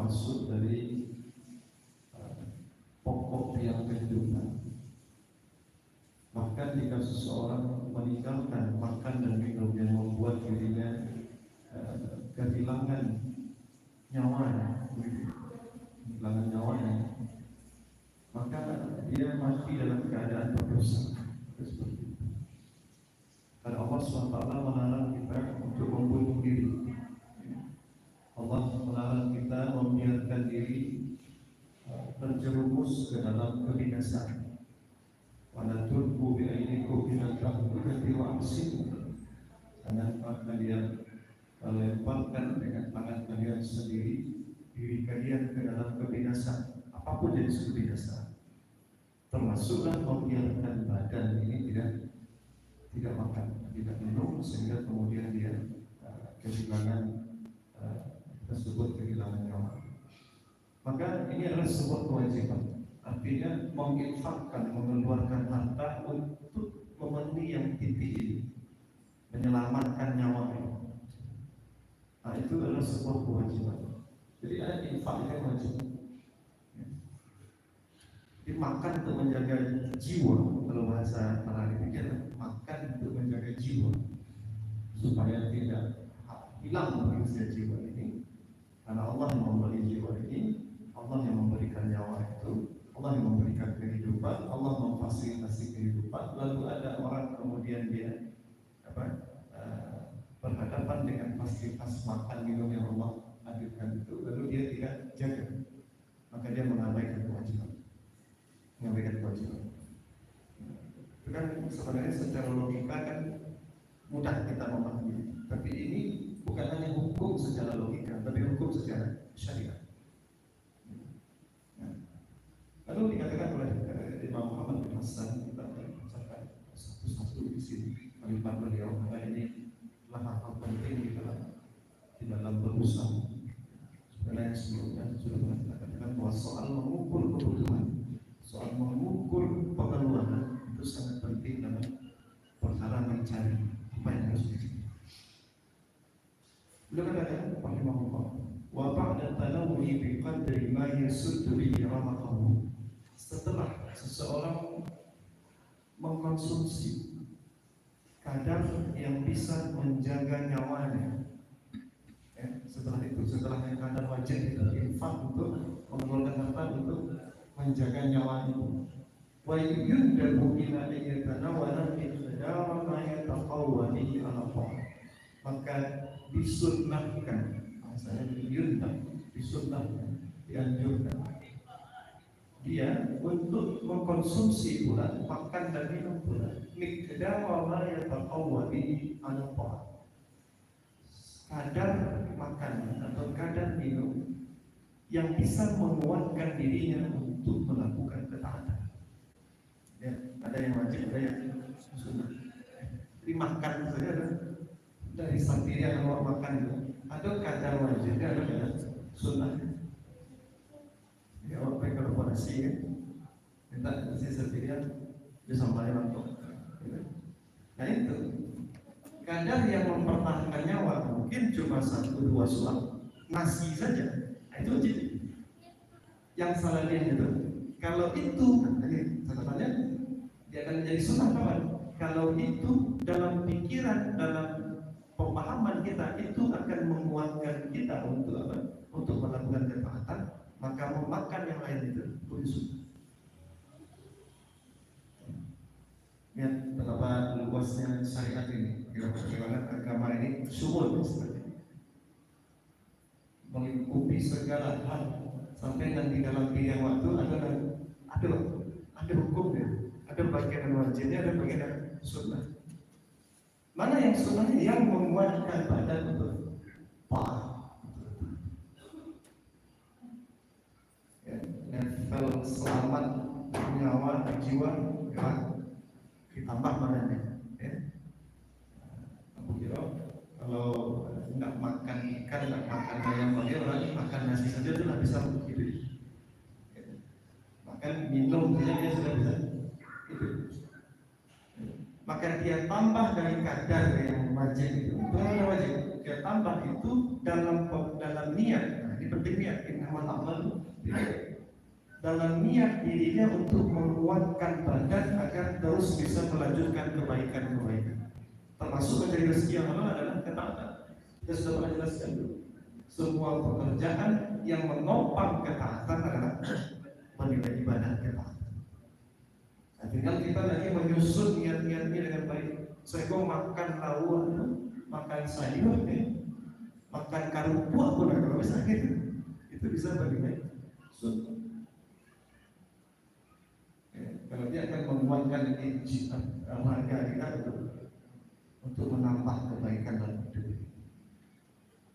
termasuk dari pokok tiang kehidupan. Bahkan jika seseorang meninggalkan makan dan minum yang membuat dirinya kehilangan nyawanya, maka dia mati dalam keadaan berdosa. Seperti itu. Karena Allah SWT melarang kita untuk membunuh diri. Allah melarang kita membiarkan diri terjerumus ke dalam kebinasaan. Wala tulqu bi aydikum ila al-tahlukati wa ahsinu. Jangan kalian lemparkan dengan tangan kalian sendiri diri kalian ke dalam kebinasaan, apapun jenis kebinasaan. Termasuklah membiarkan badan ini tidak makan, tidak minum, sehingga kemudian dia kehilangan tersebut, kehilangan nyawa. Maka ini adalah sebuah kewajiban. Artinya menginfakkan, mengeluarkan harta untuk memenuhi yang titik ini, menyelamatkan nyawa ini. Nah, itu adalah sebuah kewajiban. Jadi ada infak yang wajib. Jadi makan untuk menjaga jiwa, kalau bahasa para demikian, makan untuk menjaga jiwa supaya tidak hilang begitu jiwa ini. Karena Allah yang memberi jiwa ini, Allah yang memberikan nyawa itu, Allah yang memberikan kehidupan, Allah memfasilitasi kehidupan. Lalu ada orang kemudian dia berhadapan dengan fasilitas makan minum yang Allah hadirkan itu, lalu dia tidak jaga, maka dia mengabaikan kewajiban. Itu kan sebenarnya secara logika kan mudah kita memahami, tapi ini bukan hanya hukum secara logika, tapi hukum secara syariat. Lalu dikatakan oleh Imam Muhammad bin Hasan, kita bacakan satu-satu di sini kalimat beliau, bahwa ini adalah hal penting di dalam berusaha. Sebenarnya sebelumnya sudah mengatakan bahwa soal mengukur kebutuhan, soal mengukur pengeluaran itu sangat penting dalam perkara mencari apa yang harus dicari. Beliau katakan, rahimahullah, wa ba'da tanawwi bi qadri ma yasuddu bihi ramaqahu. Setelah seseorang mengkonsumsi kadar yang bisa menjaga nyawanya, setelah itu, setelah yang kadar wajib itu infak untuk mengeluarkan harta untuk menjaga nyawanya, wa yundabu ila ayyatanawala miqdara ma yataqawwa bihi ala Allah, maka disunnahkan, maksudnya disunnahkan, dianjurkan dia untuk mengkonsumsi pula, makan dan minum pula, miqdar ma yataqawwa bihi ala Allah, kadar makan atau kadar minum yang bisa menguatkan dirinya untuk melakukan ketaatan. Ya, ada yang wajib, ada yang sunnah. Jadi makan saja dari sendiri yang mau makan itu, ada kadar wajib, ada kadar sunnah. Ya, orang pergi ke korporasi kan, minta isi sendirian, bisa bayar untuk. Nah itu kadar yang mempertahankan nyawa mungkin cuma 1-2 suap nasi saja. Nah, itu wajib. Yang salah dia itu, kalau itu, ini catatannya, dia akan menjadi sunnah kawan. Kalau itu dalam pikiran, dalam pemahaman kita, itu akan menguatkan kita untuk apa? Untuk melakukan ketaatan, maka memakan yang lain itu pun sunnah. Lihat betapa luasnya syariat ini, bagaimana agama ini sumur seperti melingkupi segala hal, sampai nanti dalam pilihan waktu ada hukumnya, ada bagian wajibnya, ada bagian sunnah. Mana yang sunnahnya? Yang menguatkan badan untuk taat. Level selamat nyawa jiwa ditambah mananya. Aku kira kalau nggak makan ikan, nggak makan ayam, bagaimana makan nasi saja sudah bisa hidup. Makan minum saja dia sudah bisa hidup. Maka dia tambah dari kadar yang wajib itu yang wajib. Dia tambah itu dalam niat. Nah, ini penting niat. Innamal dalam niat dirinya untuk menguatkan badan agar terus bisa melanjutkan kebaikan-kebaikan. Termasuk mencari rezeki yang halal adalah ketaatan. Kita sudah pernah jelaskan dulu. Semua pekerjaan yang menopang ketaatan adalah bernilai ibadah ketaatan. Nah, tinggal kita lagi menyusun niat-niatnya dengan baik. Saya kok makan lauk, makan sayur, makan karupuk pun kalau misalnya gitu, itu bisa bernilai sunnah. Kalau dia akan menguatkan harga kita untuk menambah kebaikan dalam hidup.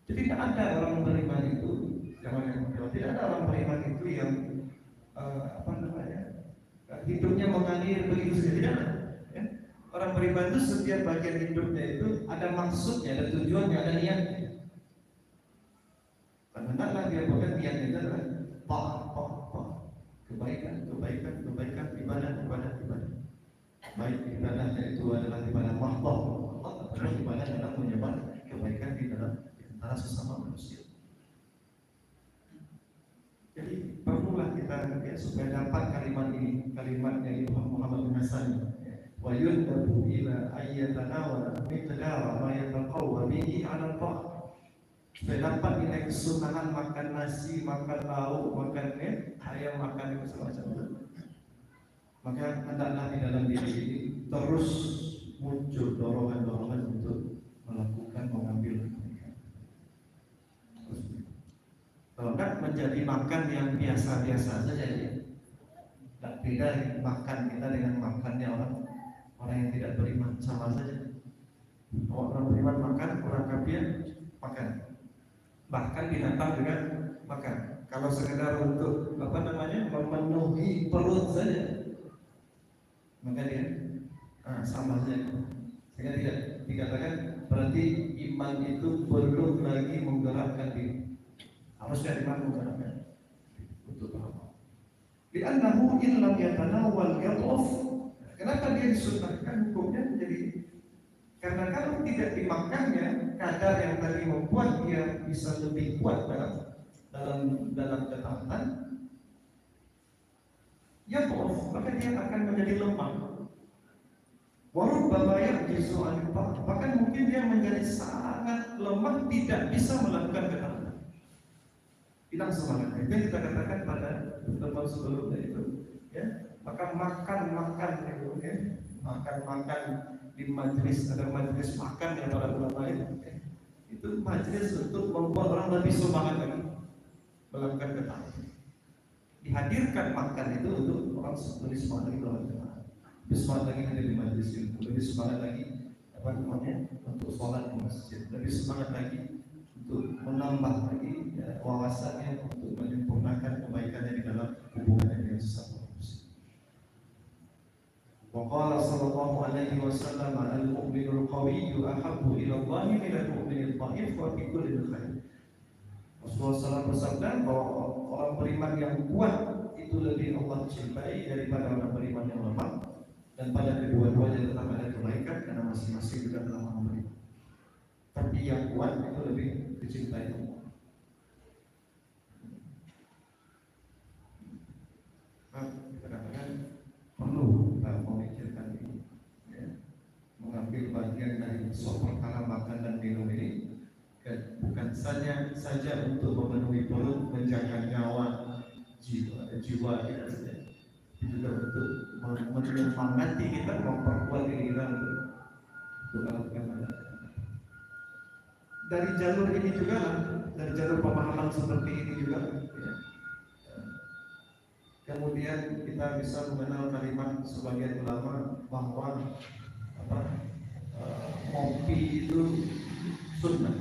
Jadi tidak ada orang beriman itu, tidak ada orang beriman itu yang hidupnya mengalir begitu saja. Tidak ada. Ya. Orang beriman itu setiap bagian hidupnya itu ada maksudnya, ada tujuannya, ada niatnya. Hendaklah dia bukan niatnya itu adalah kebaikan, ibadah. Baik ibadahnya itu adalah ibadah mahdoh, adalah ibadah dalam menyebar kebaikan di dalam antara sesama manusia. Jadi perlulah kita supaya dapat kalimat ini, kalimatnya Imam Muhammad bin Hasan. Wa yundabu ila ayyatanawala miqdara ma yataqawwa bihi 'ala ta'ah. Supaya dapat nilai kesunahan makan nasi, makan lauk, makan ayam, makan itu semacam itu. Maka hendaklah di dalam diri ini terus muncul dorongan-dorongan untuk melakukan, mengambil kebaikan. Kalau enggak menjadi makan yang biasa-biasa saja ya. Tak beda makan kita dengan makannya orang yang tidak beriman, sama saja. Orang beriman makan, orang kafir makan. Bahkan binatang juga makan. Kalau sekedar untuk memenuhi perut saja, maka dia sama saja. Sehingga tidak dikatakan berarti iman itu belum lagi menggerakkan diri. Harusnya iman menggerakkan untuk apa? Li'annahu in lam yatanawwal yadhuf. Kenapa dia disunnahkan hukumnya menjadi? Karena kalau tidak dimakannya kadar yang tadi membuat dia bisa lebih kuat dalam ketaatan, yadhuf, maka dia akan menjadi lemah. Warubbama yahjizu an, bahkan mungkin dia menjadi sangat lemah, tidak bisa melakukan ketaatan. Hilang semangat. Itu yang kita katakan pada pertemuan sebelumnya itu, ya. Maka makan itu, ya. Makan di majelis, ada majelis makan yang para ulama itu majelis untuk membuat orang lebih semangat lagi melakukan ketaatan. Dihadirkan makan itu untuk orang lebih semangat lagi melakukan ketaatan. Lebih semangat lagi hadir di majelis itu, lebih semangat lagi untuk sholat di masjid, lebih semangat lagi untuk menambah lagi wawasannya untuk menyempurnakan kebaikannya di dalam hubungannya dengan sesama manusia. Wa qala sallallahu alaihi wasallam al-mu'minul qawiyyu ahabbu ila Allah min al-mu'minil dha'if wa fi kulli khair. Rasulullah SAW bersabda bahwa orang beriman yang kuat itu lebih Allah cintai daripada orang beriman yang lemah, dan pada kedua-duanya tetap ada kebaikan karena masing-masing juga telah memberi. Tapi yang kuat itu lebih dicintai Allah. Kadang-kadang perlu kita memikirkan ini, ya. Mengambil bagian dari perkara makan dan minum ini bukan saja untuk memenuhi perut, menjaga nyawa, jiwa kita saja, juga untuk menyemangati kita, memperkuat diri kita untuk melakukan ibadah. Dari jalur ini juga, dari jalur pemahaman seperti ini juga, ya. Kemudian kita bisa mengenal kalimat sebagian ulama bahwa kopi itu sunnah.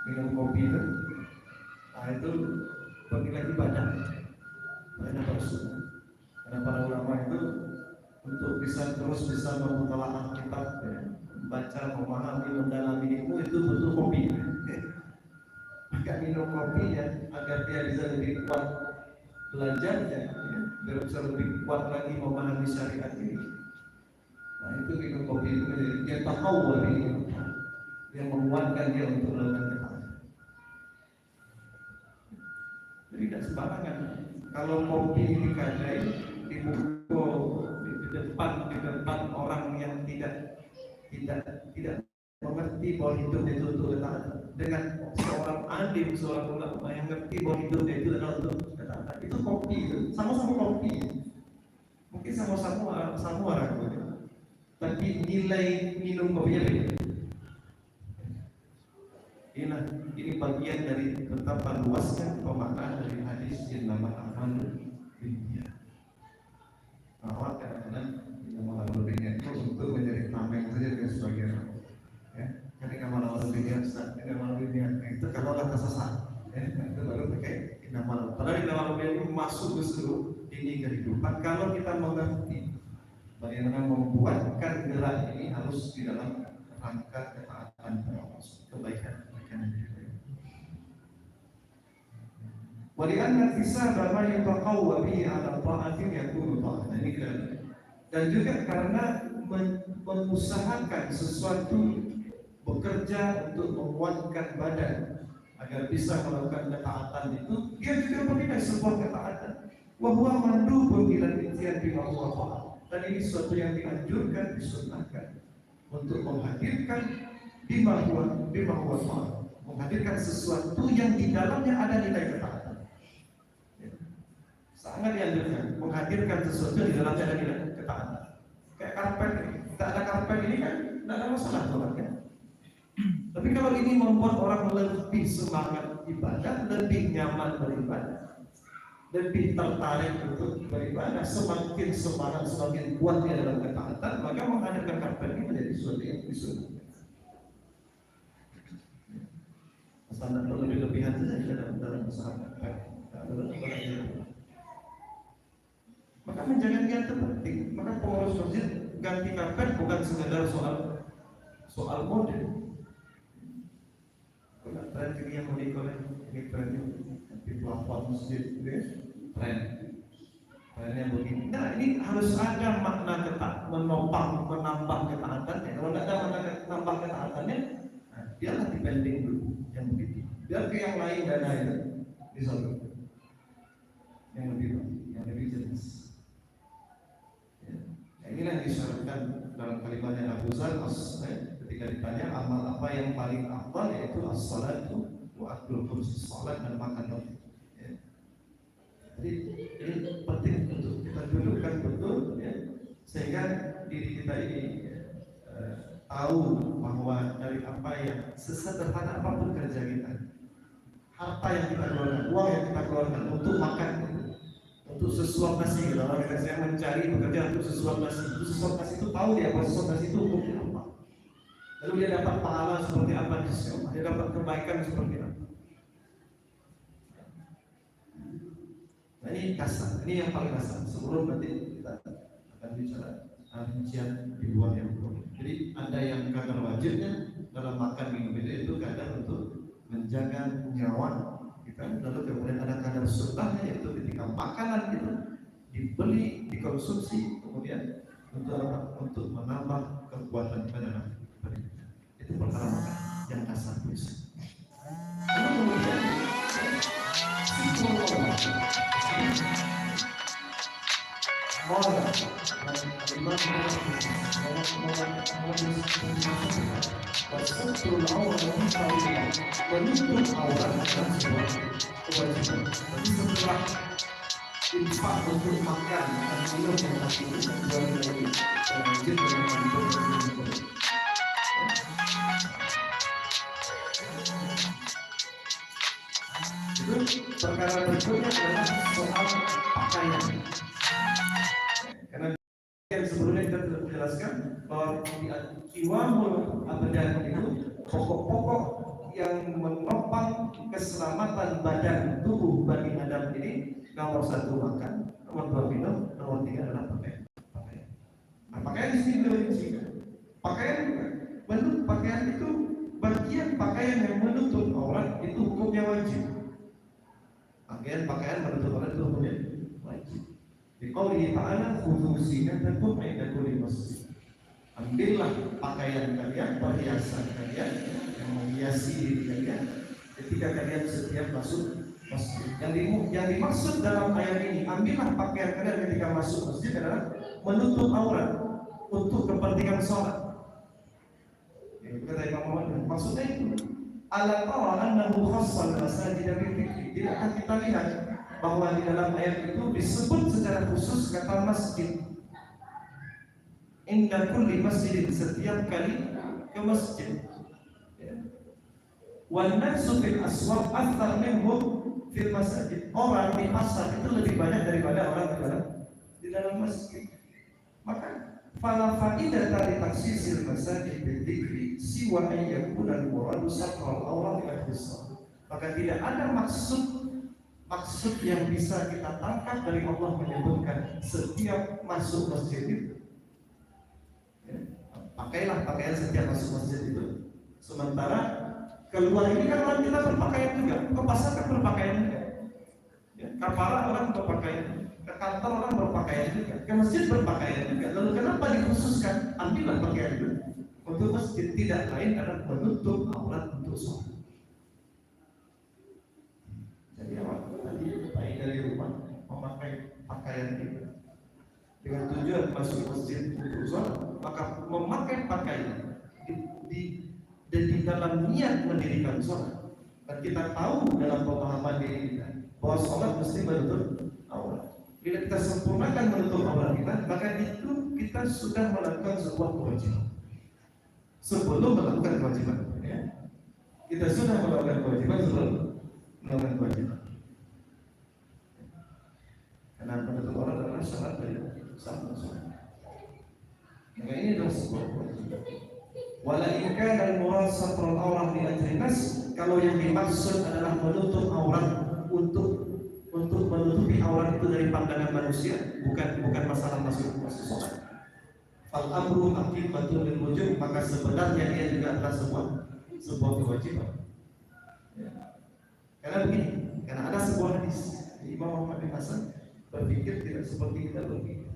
Minum kopi itu bernilai ibadah, karena sunnah. Karena para ulama itu untuk terus bisa memutalaah kitab, membaca, memahami, mendalami ilmu itu butuh kopi. Maka minum kopi ya, agar dia bisa lebih kuat belajarnya, ya, biar bisa lebih kuat lagi memahami syariat ini. Nah itu minum kopi itu dia tahu yang menguatkan dia untuk melakukan ketaatan. Kalau kopi dikadai dipukul di depan orang yang tidak mengerti bahwa hidup itu untuk ketaatan, dengan seorang alim, seorang ulama yang ngerti bahwa hidup itu adalah untuk ketaatan, itu kopi itu sama-sama kopi, mungkin sama-sama orang, tapi nilai minum kopinya beda. Ini bagian dari betapa luasnya pemaknaan dari hadis innama a'malu binniyat. Bahwa kadang-kadang innama a'malu binniyat itu untuk menjadi tameng saja dengan sebagian orang. Ya, ketika malam binniyat, innama a'malu binniyat itu kalau nggak tersesat, itu baru pakai innama a'malu. Padahal innama a'malu binniyat itu masuk ke seluruh ini kehidupan. Kalau kita mengerti bagaimana membuatkan gerak ini harus di dalam rangka ketaatan kebaikan. Walianna hisaba ma yataqawwa bihi ala ta'atin yakunu ta'atan. Dan juga karena mengusahakan sesuatu, bekerja untuk menguatkan badan agar bisa melakukan ketaatan itu, dia juga memberikan sebuah ketaatan. Wa huwa mandubun ila ittiyan bima huwa ta'at. Dan ini sesuatu yang dianjurkan, disunnahkan untuk menghadirkan bima huwa ta'at, menghadirkan sesuatu yang di dalamnya ada nilai ketaatan. Sangat dianjurkan menghadirkan sesuatu di dalamnya ada nilai ketaatan. Kayak karpet, tidak ada karpet ini kan tidak ada masalah sholatnya. Tapi kalau ini membuat orang lebih semangat ibadah, lebih nyaman beribadah, lebih tertarik untuk beribadah, semakin semangat, semakin kuat dia dalam ketaatan, maka menghadirkan karpet ini menjadi sesuatu yang disunnahkan. Standar berlebih-lebihan saja dalam masalah karpet. Maka menjaga niat itu penting. Maka pengurus masjid ganti karpet bukan sekedar soal model. Kalau tren ini yang ini trennya di pelafon masjid, trennya begini. Nah, ini harus ada makna menambah ketaatannya. Kalau tidak ada makna menambah ketaatannya, biarlah dipending dulu yang begitu. Biar ke yang lain dana itu disalurkan. Yang lebih jelas. Inilah yang disyaratkan dalam kalimatnya Abu Zar ketika ditanya amal apa yang paling afdal, yaitu as-salatu wa aklul khubz, salat dan makan roti. Jadi ini penting untuk kita dudukkan betul, sehingga diri kita ini tahu bahwa dari apa yang sesederhana apapun kerja kita, harta yang kita keluarkan, uang yang kita keluarkan untuk makan, untuk sesuap nasi. Kalau kita saya mencari bekerja untuk sesuap nasi, itu tahu dia bahwa sesuap nasi itu hukumnya apa, lalu dia dapat pahala seperti apa di sisi Allah, dia dapat kebaikan seperti apa. Nah, ini kasar, ini yang paling kasar. Sebelum nanti kita akan bicara rincian di luar yang boleh. Jadi ada yang kadar wajibnya dalam makan minum itu kadar untuk menjaga nyawa kita, lalu kemudian ada kadar sunnahnya, yaitu ketika makanan itu dibeli, dikonsumsi, kemudian untuk menambah kekuatan pada itu perkara makan yang kasar bisa. Lalu kemudian menutup aurat adalah sebuah kewajiban. Jadi setelah infak untuk makan dan minum yang tadi itu kecuali dari wajib dengan menutup. Itu perkara berikutnya adalah soal pakaian. Karena yang sebelumnya kita sudah menjelaskan bahwa kiwamul abadan itu pokok-pokok yang menopang keselamatan badan tubuh bagi Adam ini, nomor 1 makan, nomor 2 minum, nomor 3 adalah pakaian. Nah, pakaian di sini dirinci. Pakaian itu bagian pakaian yang menutup aurat itu hukumnya wajib. Pakaian menutup aurat itu hukumnya wajib. Di qouli ta'ala khudhu zinatakum 'inda kulli masjid. Ambillah pakaian kalian, perhiasan kalian yang menghiasi diri kalian ketika kalian setiap masuk masjid. Yang dimaksud dalam ayat ini, ambillah pakaian kalian ketika masuk masjid adalah menutup aurat untuk kepentingan sholat. Itu kata Imam Muhammad. Maksudnya itu, ala tara annahu khassal masajid bil dzikri. Tidakkah kita lihat bahwa di dalam ayat itu disebut secara khusus kata masjid. Inda kulli masjidin, setiap kali ke masjid. Wan nasu fil aswaq akthar minhum fil masajid. Orang di pasar itu lebih banyak daripada orang di dalam masjid. Maka fala faidata li taksisil masajid bil dzikri siwa an yakuna al-muradu satral awrat ila hisab. Maka tidak ada maksud yang bisa kita tangkap dari Allah menyebutkan setiap masuk masjid itu. Pakailah pakaian setiap masuk masjid itu. Sementara keluar ini kan orang kita berpakaian juga, ke pasar kan berpakaian juga, ya, kapara orang berpakaian, ke kantor orang berpakaian juga, ke masjid berpakaian juga. Lalu kenapa dikhususkan ambillah pakaian itu untuk masjid? Tidak lain adalah menutup aurat untuk sholat. Jadi awak tadi baik dari rumah memakai pakaian itu dengan tujuan masuk masjid untuk sholat, maka memakai pakaian dan di dalam niat mendirikan sholat. Dan kita tahu dalam pemahaman diri kita bahwa sholat mesti menutup aurat. Bila kita sempurnakan menutup aurat kita, maka itu kita sudah melakukan sebuah kewajiban. Sebelum melakukan kewajiban, ya, kita sudah melakukan kewajiban sebelum melakukan kewajiban. Karena menutup aurat adalah syarat dari sholat. Maka ini adalah sebuah kewajiban. Wala in kana al-murad satrul aurat li ajli nas, kalau yang dimaksud adalah menutup aurat untuk menutupi aurat itu dari pandangan manusia, bukan masalah masuk sholat. Fal amru haqiqatun lil wujub, maka sebenarnya dia juga adalah sebuah kewajiban. Ya. Karena begini, karena ada sebuah hadis Imam Muhammad bin Hasan berpikir tidak seperti kita berpikir.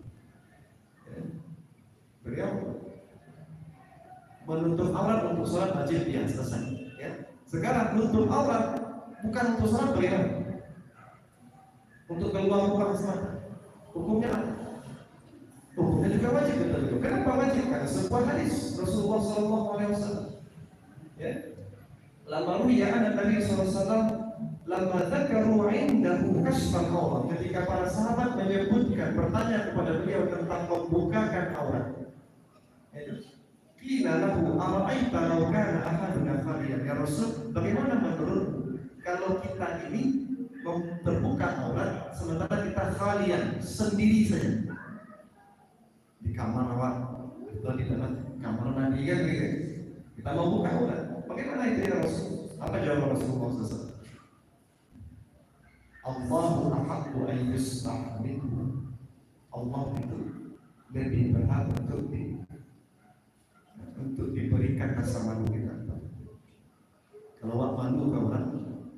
Ya. Beliau menutup aurat untuk sholat wajib, ya selesai. Ya. Sekarang menutup aurat bukan untuk sholat, bagaimana? Untuk keluar rumah semata. Hukumnya apa? Hukumnya juga wajib, betul. Kenapa wajib? Karena sebuah hadis Rasulullah SAW. Ya. Lama ruya anak Nabi SAW lama dzakaru indahu kashfal aurat. Ketika para sahabat menyebutkan, bertanya kepada beliau tentang membukakan aurat. Qila lahu ara'aita law kana ahaduna khaliyan, ya Rasul, bagaimana menurut kalau kita ini terbuka aurat sementara kita khaliyan, sendiri saja di kamar awak atau di dalam kamar Nabi kan gitu. Kita mau buka aurat, bagaimana itu ya Rasul? Apa jawab Rasulullah SAW? Allahu ahaqqu an yusma' minhu. Allah itu lebih berhak untuk diberikan rasa malu kita. Kalau awak malu kawan,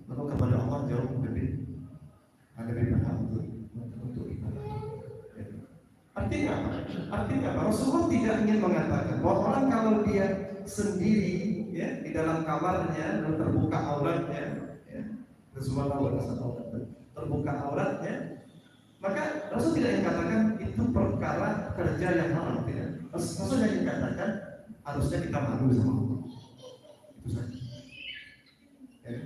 maka kepada Allah jauh lebih berhak untuk ibadah. Artinya apa? Rasulullah tidak ingin mengatakan bahwa orang kalau dia sendiri, ya, di dalam kamarnya lalu terbuka auratnya, ya, Rasulullah terbuka auratnya, maka Rasul tidak ingin katakan itu perkara kerja yang haram, tidak. Rasul ingin katakan harusnya kita malu sama Allah. Itu saja. Ya.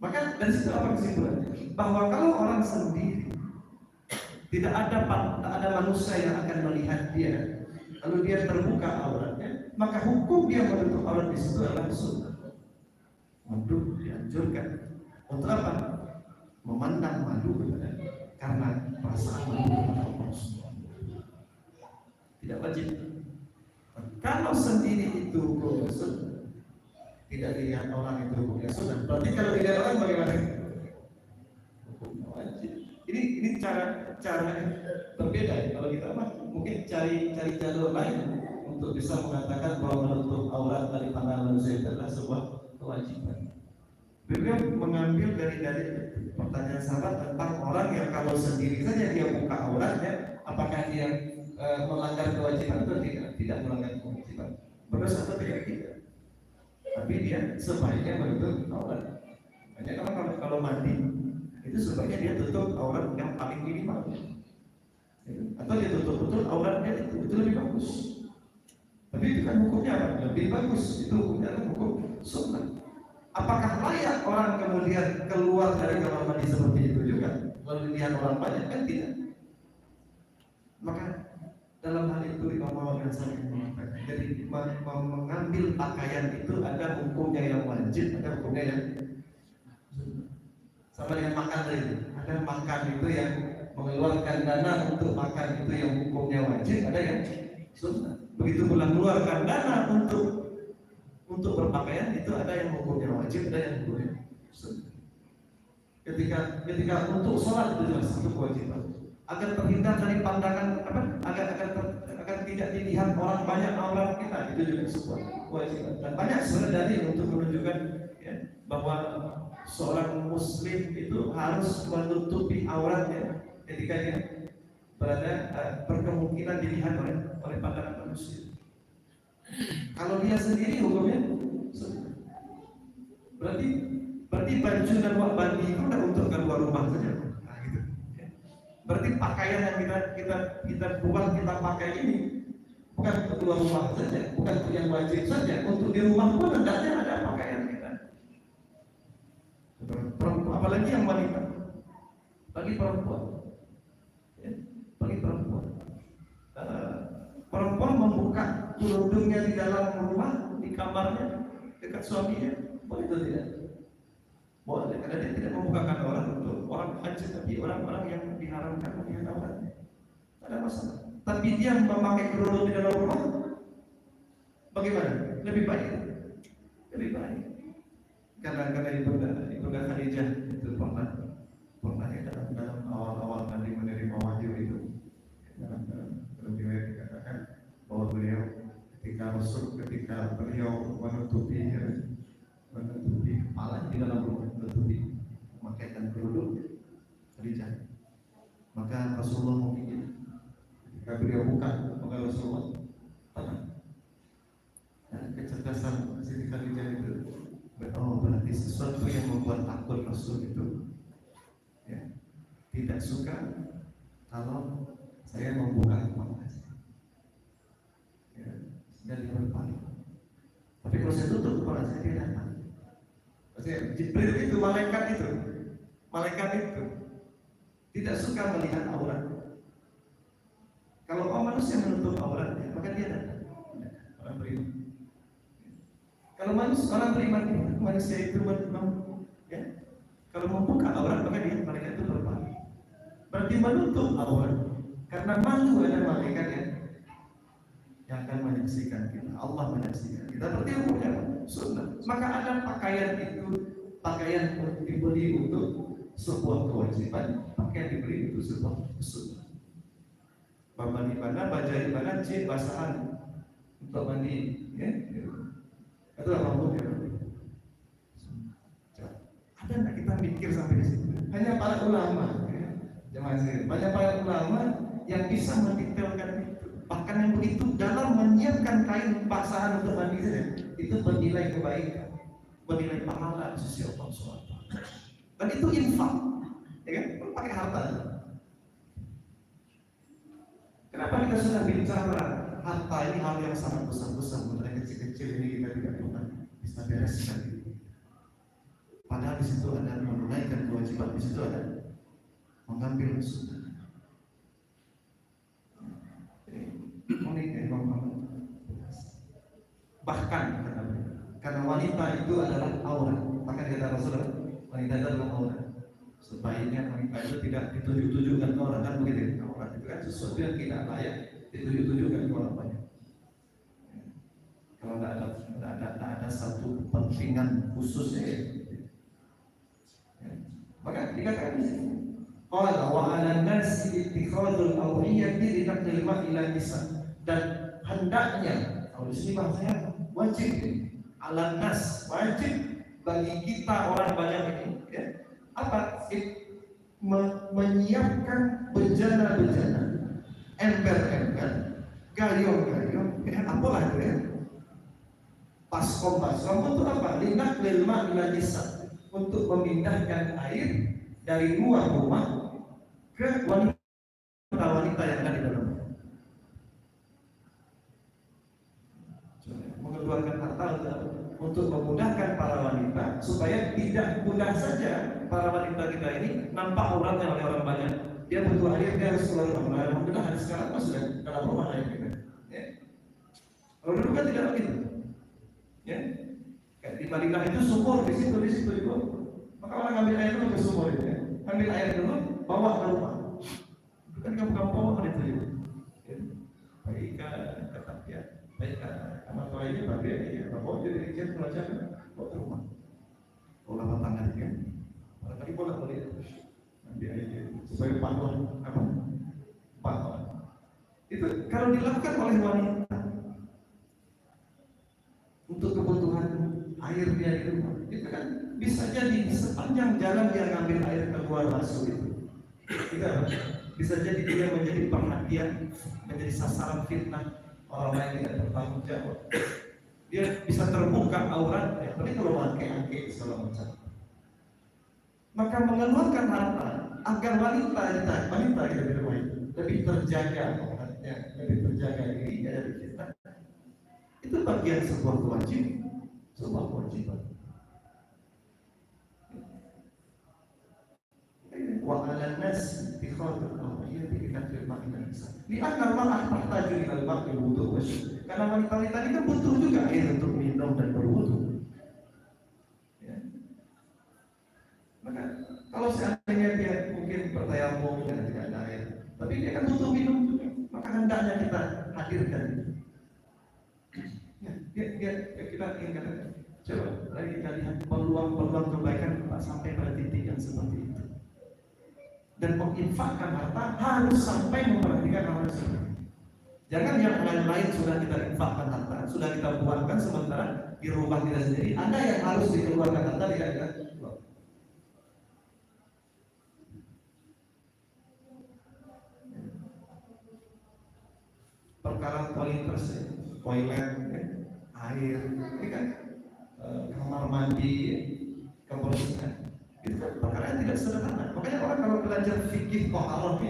Maka dari situ apa kesimpulannya? Bahwa kalau orang sendiri tidak ada manusia yang akan melihat dia, lalu dia terbuka auratnya, maka hukum dia menutup aurat di situ adalah sunnah. Untuk dianjurkan. Untuk apa? Memandang malu karena perasaan malu kepada Allah. Tidak wajib. Kalau sendiri itu hukumnya sunnah, tidak dilihat orang itu hukumnya sunnah. Berarti kalau dilihat orang bagaimana? Hukumnya wajib. Ini cara berbeda. Kalau kita mungkin cari jalur lain untuk bisa mengatakan bahwa menutup aurat dari pandangan manusia itu adalah sebuah kewajiban. Beliau mengambil dari pertanyaan sahabat tentang orang yang kalau sendiri saja dia buka auratnya, apakah dia melanggar kewajiban atau tidak melanggar kewajiban? Berdasarkan tidak kita, tapi dia sebaiknya menutup aurat. Hanya kalau kalau mandi itu sebaiknya dia tutup aurat yang paling minimal, atau dia tutup betul auratnya, itu lebih bagus. Tapi itu kan hukumnya apa? Lebih bagus, itu hukumnya adalah hukum sunnah. Apakah layak orang kemudian keluar dari kamar mandi seperti itu juga melihat orang banyak? Kan tidak. Maka dalam hal itu Imam Muhammad bin Shalih mengatakan, jadi mengambil pakaian itu ada hukumnya yang wajib, ada hukumnya yang sama dengan makan tadi. Ada makan itu yang mengeluarkan dana untuk makan itu yang hukumnya wajib, ada yang sunnah. Begitu pula mengeluarkan dana untuk berpakaian itu ada yang hukumnya wajib, ada yang hukumnya sunnah. Ketika untuk sholat itu jelas itu kewajiban. Agar terhindar dari pandangan agar tidak dilihat orang banyak aurat kita, itu juga sebuah kewajiban. Dan banyak sebenarnya dalil untuk menunjukkan ya, bahwa seorang muslim itu harus menutupi auratnya ketika dia berada berkemungkinan dilihat oleh pandangan manusia. Kalau dia sendiri hukumnya berarti baju dan bandi itu udah untuk keluar rumah saja. Nah, gitu. Berarti pakaian yang kita buat kita pakai ini bukan untuk keluar rumah saja, bukan untuk yang wajib saja, untuk di rumah pun hendaknya ada pakaian kita. Apalagi yang wanita, bagi perempuan, ya, bagi perempuan, perempuan membuka kerudungnya di dalam rumah, di kamarnya dekat suaminya, boleh atau tidak? Boleh, karena dia tidak membukakan orang untuk orang haji, tapi orang-orang yang diharamkan melihat auratnya, ada masalah. Tapi dia memakai kerudung di dalam rumah, bagaimana? Lebih baik, lebih baik. Karena Ibunda Khadijah itu pernah ya dalam awal-awal Nabi menerima wahyu itu, dalam riwayat dikatakan bahwa beliau ketika beliau menutupi kepala di dalam rumah, menutupi memakaikan kerudung Khadijah, maka Rasulullah mungkin ketika beliau buka, maka Rasulullah tenang. Dan kecerdasan Siti Khadijah itu berarti sesuatu yang membuat takut Rasul itu ya, tidak suka kalau saya membuka kepala ya, dan berpaling. Tapi kalau saya tutup kepala saya, dia datang. Maksudnya Jibril itu, malaikat itu tidak suka melihat aurat. Kalau manusia menutup auratnya, maka dia datang. Orang beriman. Kalau orang beriman, manusia itu ya, kalau membuka aurat, maka dia malaikat itu berpaling. Berarti menutup aurat. Karena malu ada malaikat yang akan menyaksikan kita. Allah menyaksikan kita. Berarti hukumnya sunnah. Maka ada pakaian dibeli untuk sebuah kewajiban, pakaian dibeli untuk sebuah sunnah. Bahan ibadah, baju ibadah, basahan untuk mandi, ya. Itu apa pun ya. Ada nggak kita mikir sampai di situ? Hanya para ulama, ya. Banyak para ulama yang bisa mendetailkan itu. Bahkan yang begitu dalam menyiapkan kain basahan untuk mandi saja, itu bernilai kebaikan, bernilai pahala di sisi Allah SWT. Dan itu infak, ya kan? Pakai harta. Kenapa kita sudah bicara harta ini hal yang sangat besar-besar, mengenai kecil-kecil ini kita tidak pernah bisa bereskan. Padahal di situ ada menunaikan kewajiban, di situ ada mengambil sunnah. Bahkan karena wanita itu adalah aurat, maka kata Rasulullah, wanita itu adalah aurat. Sebaiknya wanita itu tidak ditujuk-tujukan ke orang, kan begitu. Aurat itu kan sesuatu yang tidak layak ditujuk-tujukan ke orang banyak. Kalau tidak ada satu kepentingan khususnya, maka dikatakan di sini. Qala wa 'alan nasi ittikhadul awliyati linaqlil ila nisa, dan hendaknya, kalau di sini bahasanya wajib, 'alan nas, wajib bagi kita orang banyak ini, ya, apa? Menyiapkan bejana-bejana, ember-ember, gayung-gayung, ya, apalah itu ya, baskom untuk apa? Linaqlil ila nisa, untuk memindahkan air dari luar rumah ke wanita yang ada di dalam. Mengeluarkan harta untuk memudahkan para wanita supaya tidak mudah saja para wanita kita ini nampak auratnya oleh orang banyak. Dia butuh air, dia harus keluar rumah. Alhamdulillah hari sekarang sudah dalam rumah air kita. Ya. Kalau dulu kan tidak begitu. Ya. Kayak di Madinah itu sumur di situ juga. Maka orang ambil air dulu ke sumur itu. Ya. Ambil air dulu, bawa ke rumah. Itu kan kampung-kampung itu. Ya. Baik kata dia. Baik kamar toiletnya bagian ya, bawa jadi rincian belajar bawa ke rumah. Bola tangan kan, tadi bola nanti aja supaya patuan apa? Patuan. Itu kalau dilakukan oleh wanita untuk kebutuhan air dia di rumah, itu kan bisa jadi sepanjang jalan dia ngambil air keluar masuk itu. Kita bisa jadi dia menjadi perhatian, menjadi sasaran fitnah. Orang lain tidak bertanggung jawab. Dia bisa terbuka auratnya, tapi kalau pakai segala macam. Maka mengeluarkan harta agar wanita kita di rumah itu lebih terjaga auratnya, lebih terjaga dirinya dari fitnah. Itu bagian sebuah kewajiban. Wa 'alan nas ittikhadul awliyati bikathril ma'i wal hisab. Li'anna al-mar'ah tahtaju ila al-ma'i wudu' wa syurb. Karena wanita-wanita ini kan butuh juga air untuk minum dan berwudu. Ya. Maka kalau seandainya dia mungkin bertayamum dan tidak ada air, tapi dia kan butuh minum juga, maka hendaknya kita hadirkan. Ya, kita ingatkan. Coba lagi kita lihat peluang kebaikan sampai pada titik yang seperti itu. Dan menginfakkan harta harus sampai memperhatikan hal tersebut. Jangan yang lain-lain sudah kita infakkan harta, sudah kita buatkan sementara di rumah kita sendiri. Ada yang harus dikeluarkan harta tidak kita keluar. Perkara toilet, air, ini kan kamar mandi, kebersihan. Itu kan perkara yang tidak sederhana. Makanya orang kalau belajar fikih toharoh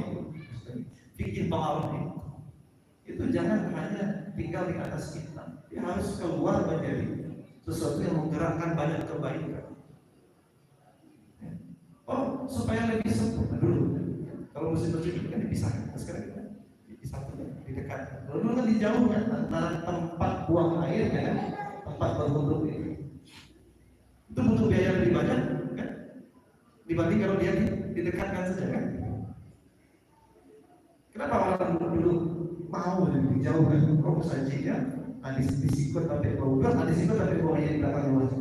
itu jangan hanya tinggal di atas kita. Dia harus keluar menjadi sesuatu yang menggerakkan banyak kebaikan. Oh, supaya lebih sempurna dulu. Kalau musim bercuci kan dipisahkan. Sekarang kita disatukan, didekatkan. Dulu kan dijauhkan antara tempat buang air dengan tempat berwudu itu. Itu butuh biaya lebih banyak, kan? Dibanding kalau dia didekatkan saja, kan? Kenapa orang dulu mau dijauhkan? Kok sajinya disikut sampai bau gas, disikut sampai bau air di belakang rumah.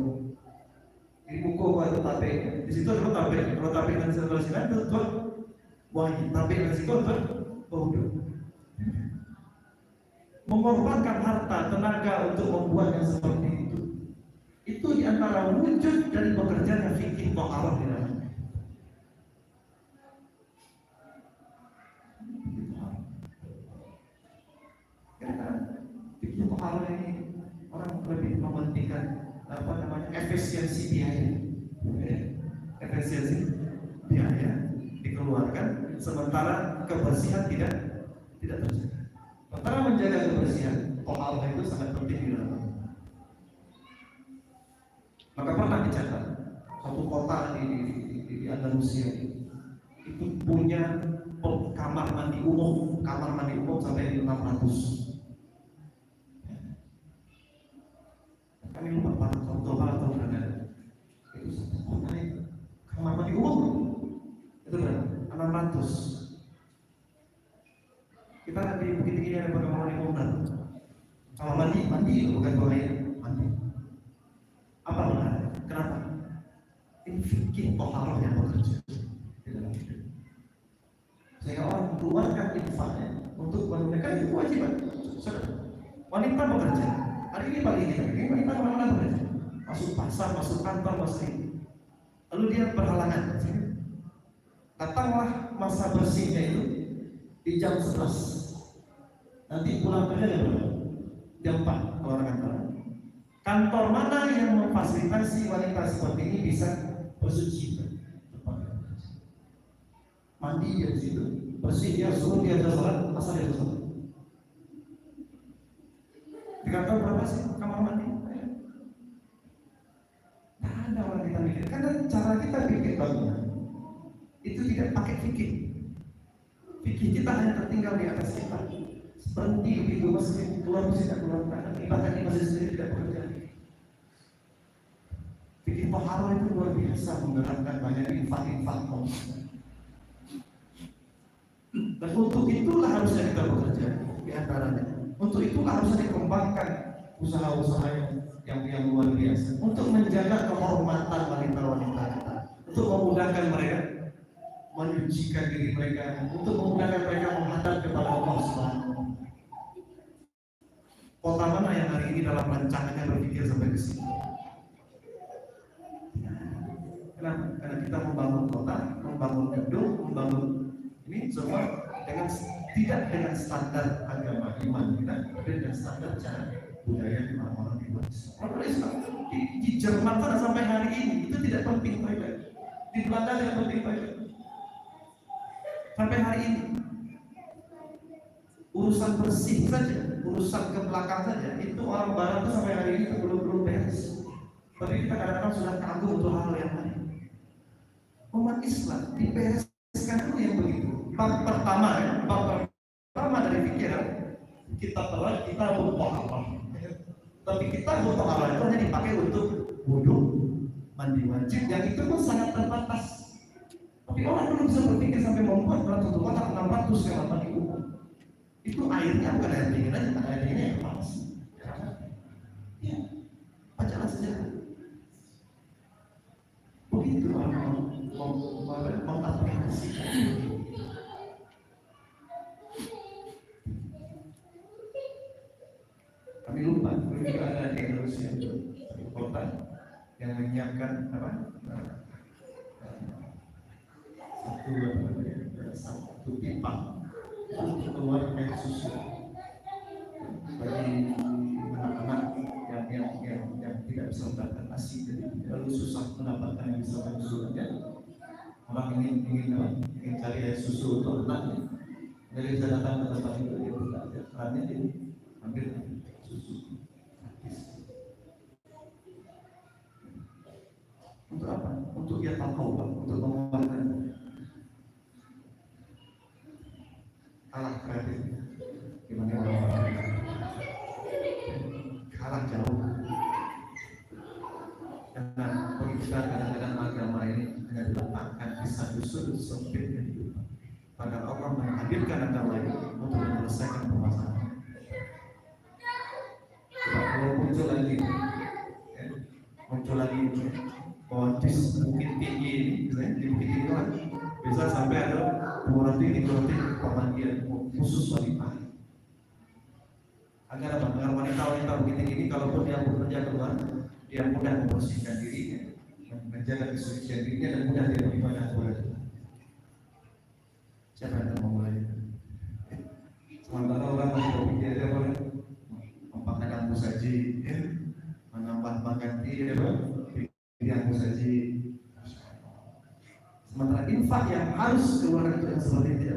Jadi buku atau tape, di situ ada tape. Kalau tape dan sebelah sini itu tuh wangi, tape dan sikut tuh bau gas. Mengorbankan harta, tenaga untuk membuat yang seperti itu diantara wujud dari pekerjaan fikih toharoh di dalamnya. Fikih toharoh ini orang lebih mementingkan efisiensi biaya dikeluarkan, sementara kebersihan tidak terjaga. Sementara menjaga kebersihan toharoh itu sangat penting di dalam. Maka pernah dicatat satu kota di Andalusia itu punya kamar mandi umum sampai 600. Kami lupa atau berada. Itu satu kota itu kamar mandi umum itu berapa? 600. Kita di Bukit Tinggi ada kamar mandi umum. Kamar mandi bukan toilet mandi. Apa benar? Kenapa? Ini fikih toharoh yang bekerja di dalam hidup. Sehingga orang keluarkan infaknya untuk menunaikan itu kewajiban. Wanita bekerja. Hari ini pagi ini wanita kemana-mana bekerja. Masuk pasar, masuk kantor, masuk ini. Lalu dia berhalangan. Datanglah masa bersihnya itu di jam 11. Nanti pulang kerja jam 4 kalau orang kantor. Kantor mana yang memfasilitasi wanita seperti ini bisa bersuci. Mandi dia di situ, bersih dia, suruh dia sholat, asal dia sholat. Dikatakan berapa sih kamar mandi? Tidak ada orang kita mikir, karena cara kita bikin bangunan itu tidak pakai fikir. Fikir kita hanya tertinggal di atas kita. Berhenti di pintu masjid, keluar masjid tidak keluar, ibadah di masjid sendiri tidak bekerja. Fikir pahala itu luar biasa, menggerakkan banyak infak-infak. Dan untuk itulah harusnya kita bekerja di antaranya. Untuk itulah harusnya dikembangkan usaha-usaha yang luar biasa untuk menjaga kehormatan wanita-wanita kita, untuk memudahkan mereka menyucikan diri mereka, untuk memudahkan mereka menghadap kepada Allah Subhanahu. Kota mana yang hari ini dalam rancangannya berpikir sampai ke sini? Kenapa? Karena kita membangun kota, membangun gedung, membangun ini semua tidak dengan standar agama iman kita, tapi dengan standar cara budaya di orang-orang di Islam. Di Jerman pada sampai hari ini itu tidak penting toilet. Di Belanda tidak penting toilet. Sampai hari ini urusan bersih saja, urusan ke belakang saja, itu orang Barat itu sampai hari ini belum beres. Tapi kita kadang-kadang sudah kagum untuk hal yang lain. Umat Islam dibereskan dulu yang begitu. Bab pertama dari pikiran kita telah kita butuh apa? Tapi kita butuh apa itu hanya dipakai untuk wudhu, mandi wajib, yang itu pun sangat terbatas. Tapi orang belum bisa berpikir sampai membuat satu kotak 600 kamar mandi umum. Itu airnya bukan air dingin aja, air dinginnya yang panas. Ya, bacalah sejarah. Begitu orang mengaplikasikan. Kami lupa, kita ada di Indonesia kota yang menyiapkan satu pipa untuk keluar air susu bagi anak-anak yang tidak bisa mendapatkan ASI, jadi lalu susah mendapatkan yang bisa menyusunya. Orang ingin cari air susu untuk anaknya, jadi bisa datang ke tempat itu, dia buka kerannya, dia ambil susu. Untuk apa? Untuk dia tahu, untuk mengeluarkan kalah kreatif. Gimana orang kalah jauh. Karena kita kadang-kadang agama ini hanya diletakkan di satu sudut sempit kehidupan. Pada Allah menghadirkan agama ini untuk menyelesaikan permasalahan. Kalau muncul lagi bahwa di bukit tinggi ini, misalnya di bukit tinggi kan bisa sampai ada 200 pemandian khusus wanita. Agar wanita bukit tinggi ini, kalaupun dia bekerja keluar, dia mudah membersihkan dirinya, menjaga kesucian dirinya, dan mudah dia beribadah kepada Tuhan. Siapa yang mau mulai? Sementara orang masih berpikir dia boleh memakan saji, menambah mengganti yang saji. Sementara infak yang harus keluar itu yang seperti itu ya,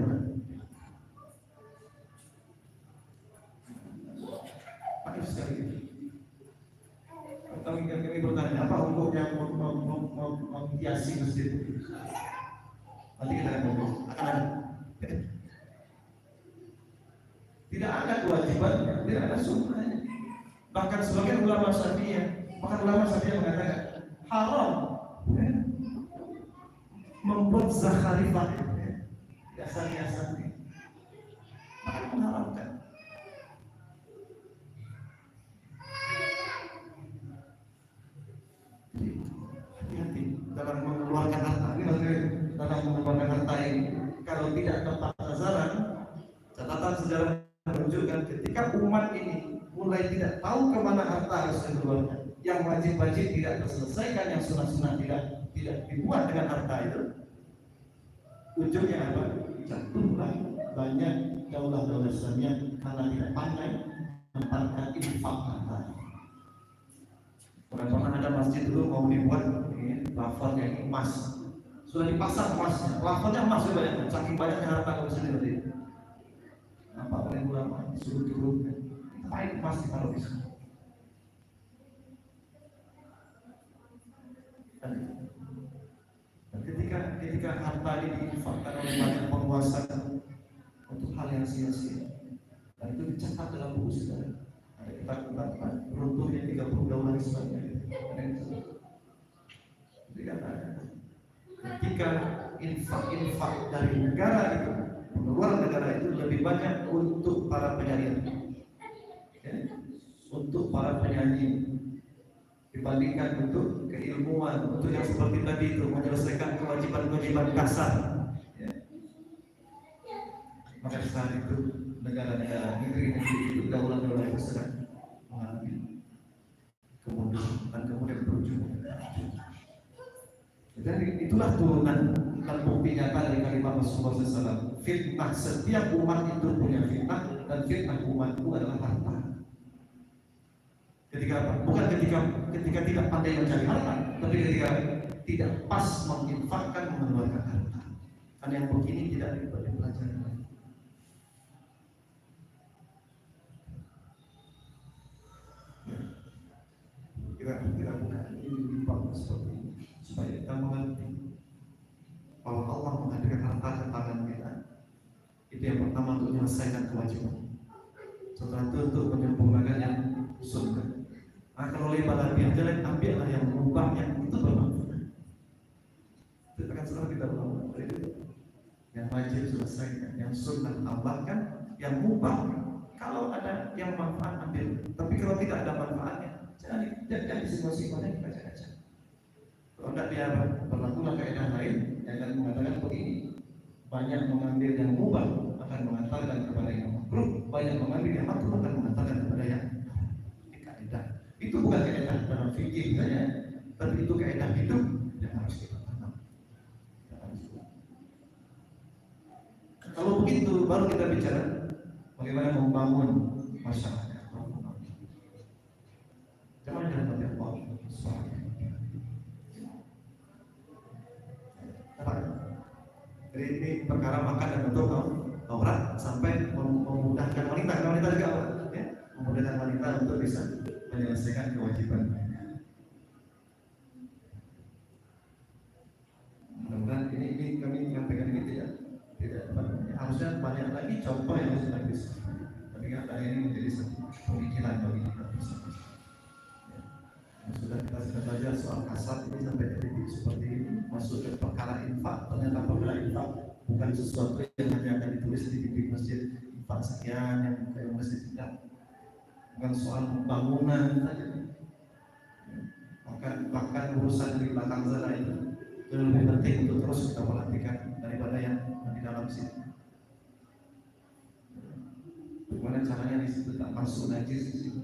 harus sekali. Atau kami bertanya apa hukum yang menghiasi masjid? Nanti kita akan ngomong. Tidak ada kewajiban, tidak ada sunnahnya. Bahkan sebagian ulama Syafi'iyah, mengatakan haram membuat zakharifah, hiasan-hiasan ini. Maka mengharamkan. Hati-hati dalam mengeluarkan harta. Ini maksudnya dalam mengeluarkan harta ini, kalau tidak tepat sasaran, catatan sejarah menunjukkan ketika umat ini mulai tidak tahu kemana harta harus dikeluarkan, yang wajib-wajib tidak terselesaikan, yang sunah-sunah tidak dibuat dengan harta itu, ujungnya apa? Jatuhlah banyak daulah-daulah Islamiyah karena tidak pandai menempatkan infak harta. Pernah ada masjid dulu mau dibuat di ini plafonnya ini emas, sudah dipasang emasnya, plafonnya emas sudah banyak, saking banyaknya harta kamu sendiri tadi. Apa paling ulama suruh turunkan, baik emas ditaruh di sana. Dan ketika harta ini diinfakkan oleh banyak penguasa untuk hal yang sia-sia, dan itu dicatat dalam buku sejarah. Ada kitab-kitab runtuhnya 30 daulah Islam. Ketika infak dari negara itu, pengeluaran negara itu lebih banyak untuk para penyanyi, ya, untuk para penyanyi dibandingkan untuk keilmuan, untuk yang seperti tadi itu menyelesaikan kewajiban-kewajiban dasar. Ya. Maka saat itu negara-negara negeri-negeri itu daulah-daulah itu sedang mengalami kemunduran dan kemudian berujung. Jadi itulah turunan dan bukti nyata dari kalimat Rasulullah SAW. Fitnah, setiap umat itu punya fitnah, dan fitnah umat itu adalah harta. Bukan ketika tidak pandai mencari harta, tapi ketika tidak pas menginfakkan, mengeluarkan harta. Karena yang begini tidak dipelajari. Kira-kira bukan ini dibangun seperti ini supaya kita mengerti bahwa Allah menghadirkan harta ke tangan kita. Itu yang pertama untuk menyelesaikan kewajiban. Setelah itu untuk menyempurnakan yang surga. Nah, kalau lebar yang jelek, ambillah yang mubah, yang itu bermanfaat. Itu akan selalu kita ulang. Yang wajib selesaikan, yang sunnah tambahkan, yang mubah kalau ada yang manfaat ambil. Tapi kalau tidak ada manfaatnya, jangan disimpan-simpan, kita baca-baca. Kalau tidak dia berlakulah kaidah lain yang akan mengatakan begini: banyak mengambil yang mubah akan mengantarkan kepada yang makruh, banyak mengambil yang makruh akan mengantarkan kepada yang kaidah. Itu bukan kaidah dalam fikih saja, tapi itu kaidah hidup yang harus kita tanam. Kalau begitu baru kita bicara bagaimana membangun masyarakat. Jangan dapat Allah. Jadi ini perkara makan dan bentuk aurat sampai memudahkan wanita. Wanita juga ya, memudahkan wanita untuk bisa menyelesaikan kewajiban. Mudah-mudahan ini kami menyampaikan ini tidak harusnya banyak lagi contoh yang harus kita bisa. Tapi kan ini menjadi satu pemikiran bagi kita bersama. Sudah kita belajar soal kasat ini sampai jadi seperti ini, masuk ke perkara infak. Ternyata perkara infak bukan sesuatu yang hanya akan ditulis di dinding masjid, infak sekian yang kayak masjid tidak, bukan soal bangunan saja. Bahkan urusan di belakang sana itu lebih penting untuk terus kita perhatikan daripada yang di dalam sini. Bagaimana caranya di situ tak masuk najis di sini.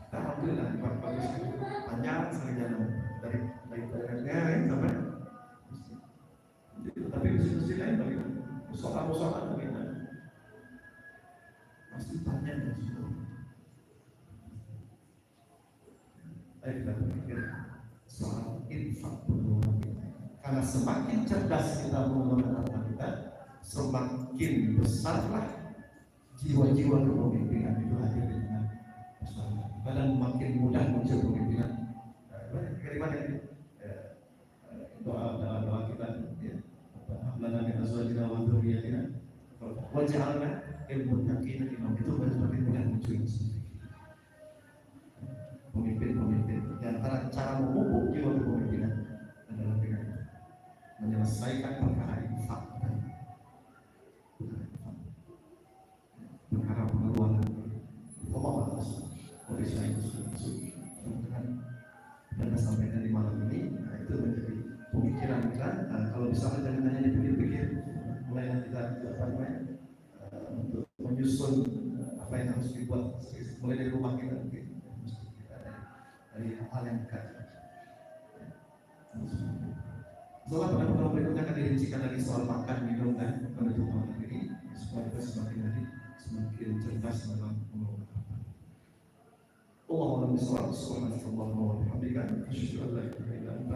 Alhamdulillah bagus panjang sekali jalan dari daerah sampai tapi mesti lain bagaimana musola bagaimana masih panjang dan semua. Ayo kita berpikir soal infak karena semakin cerdas kita mengelola harta kita, semakin besarlah jiwa-jiwa kepemimpinan itu hadir dengan dan makin mudah muncul pemimpinan. Dari mana ini? Doa kita ya. Lana min azwajina wa dzurriyyatina waj'alna lil muttaqina imama. Itu semakin mudah muncul pemimpin. Di antara cara memupuk jiwa kepemimpinan adalah dengan menyelesaikan perkara infak. Perkara pengeluaran pokok bisa dan sampaikan di malam ini. Nah, itu menjadi pemikiran kita. Kalau misalnya jangan hanya dipikir-pikir, mulai kita untuk menyusun apa yang harus dibuat mulai dari rumah kita mungkin dari hal yang dekat. Setelah pada pertemuan berikutnya akan dirincikan lagi soal makan, minum dan menutup malam ini supaya kita semakin cerdas dalam mengelola. والله أعلم بالصواب. سبحانك اللهم وبحمدك أشهد أن لا إله إلا أنت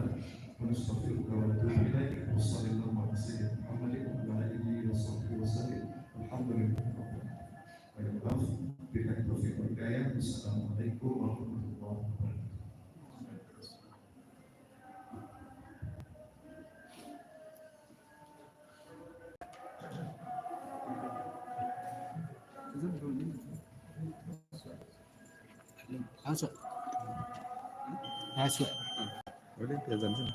ونستغفرك ونتوب إليك وصلى الله على سيدنا محمد وعلى آله وصحبه وسلم. الحمد لله رب العالمين. Bila taufiq wal hidayah. Assalamualaikum warahmatullahi wabarakatuh. Boleh dia azan.